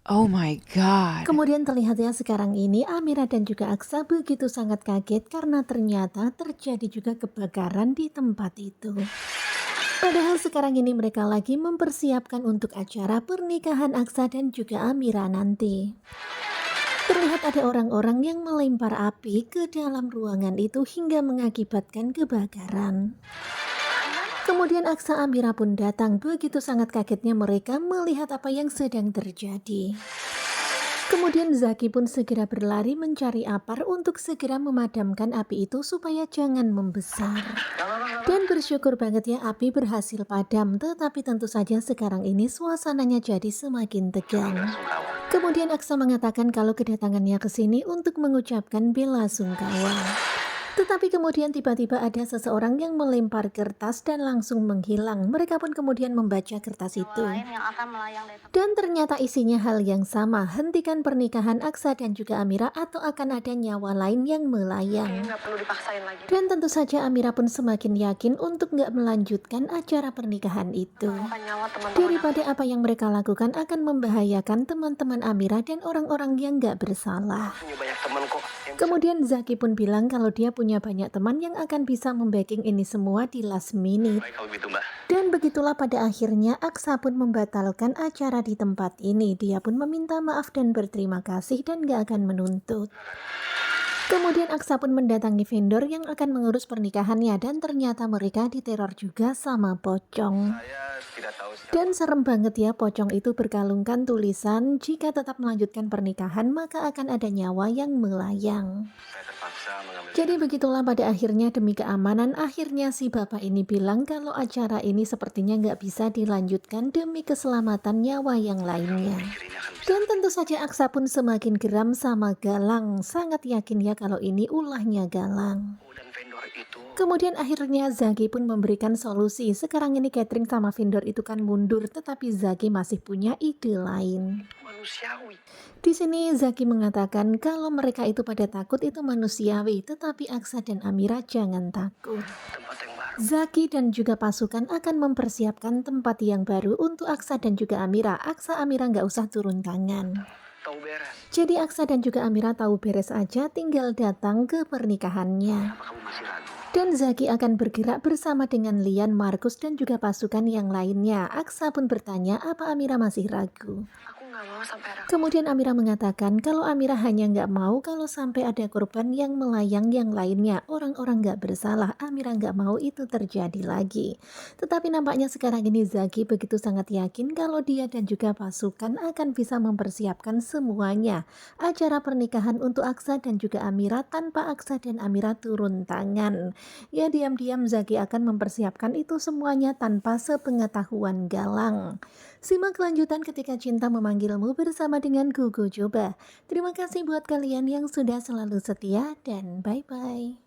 Oh my god. Kemudian terlihat ya sekarang ini Amira dan juga Aksa begitu sangat kaget karena ternyata terjadi juga kebakaran di tempat itu. Padahal sekarang ini mereka lagi mempersiapkan untuk acara pernikahan Aksa dan juga Amira nanti. Terlihat ada orang-orang yang melempar api ke dalam ruangan itu hingga mengakibatkan kebakaran. Kemudian Aksa Amira pun datang, begitu sangat kagetnya mereka melihat apa yang sedang terjadi. Kemudian Zaki pun segera berlari mencari Apar untuk segera memadamkan api itu supaya jangan membesar. Dan bersyukur banget ya api berhasil padam, tetapi tentu saja sekarang ini suasananya jadi semakin tegang. Kemudian Aksa mengatakan kalau kedatangannya ke sini untuk mengucapkan bela sungkawa. Tetapi kemudian tiba-tiba ada seseorang yang melempar kertas dan langsung menghilang. Mereka pun kemudian membaca kertas itu. Dan ternyata isinya hal yang sama, hentikan pernikahan Aksa dan juga Amira atau akan ada nyawa lain yang melayang. Dan tentu saja Amira pun semakin yakin untuk nggak melanjutkan acara pernikahan itu. Daripada apa yang mereka lakukan akan membahayakan teman-teman Amira dan orang-orang yang nggak bersalah. Kemudian Zaki pun bilang kalau dia punya banyak teman yang akan bisa membacking ini semua di last minute. Dan begitulah pada akhirnya Aksa pun membatalkan acara di tempat ini. Dia pun meminta maaf dan berterima kasih dan gak akan menuntut. Kemudian Aksa pun mendatangi vendor yang akan mengurus pernikahannya dan ternyata mereka diteror juga sama pocong. Dan serem banget ya, pocong itu berkalungkan tulisan jika tetap melanjutkan pernikahan maka akan ada nyawa yang melayang. Jadi begitulah pada akhirnya demi keamanan akhirnya si bapak ini bilang kalau acara ini sepertinya nggak bisa dilanjutkan demi keselamatan nyawa yang lainnya. Dan tentu saja Aksa pun semakin geram sama Galang, sangat yakin ya kalau ini ulahnya Galang. Kemudian akhirnya Zaki pun memberikan solusi. Sekarang ini catering sama vendor itu kan mundur, tetapi Zaki masih punya ide lain. Di sini Zaki mengatakan kalau mereka itu pada takut itu manusiawi, tetapi Aksa dan Amira jangan takut. Zaki dan juga pasukan akan mempersiapkan tempat yang baru untuk Aksa dan juga Amira. Aksa Amira nggak usah turun tangan. Jadi Aksa dan juga Amira tahu beres aja, tinggal datang ke pernikahannya. Dan Zaki akan bergerak bersama dengan Lian, Markus, dan juga pasukan yang lainnya. Aksa pun bertanya apa Amira masih ragu. Kemudian Amira mengatakan kalau Amira hanya nggak mau kalau sampai ada korban yang melayang yang lainnya. Orang-orang nggak bersalah, Amira nggak mau itu terjadi lagi. Tetapi nampaknya sekarang ini Zaki begitu sangat yakin kalau dia dan juga pasukan akan bisa mempersiapkan semuanya. Acara pernikahan untuk Aksa dan juga Amira tanpa Aksa dan Amira turun tangan. Ya diam-diam Zaki akan mempersiapkan itu semuanya tanpa sepengetahuan Galang. Simak kelanjutan ketika cinta memanggilmu bersama dengan Gugu Coba. Terima kasih buat kalian yang sudah selalu setia dan bye-bye.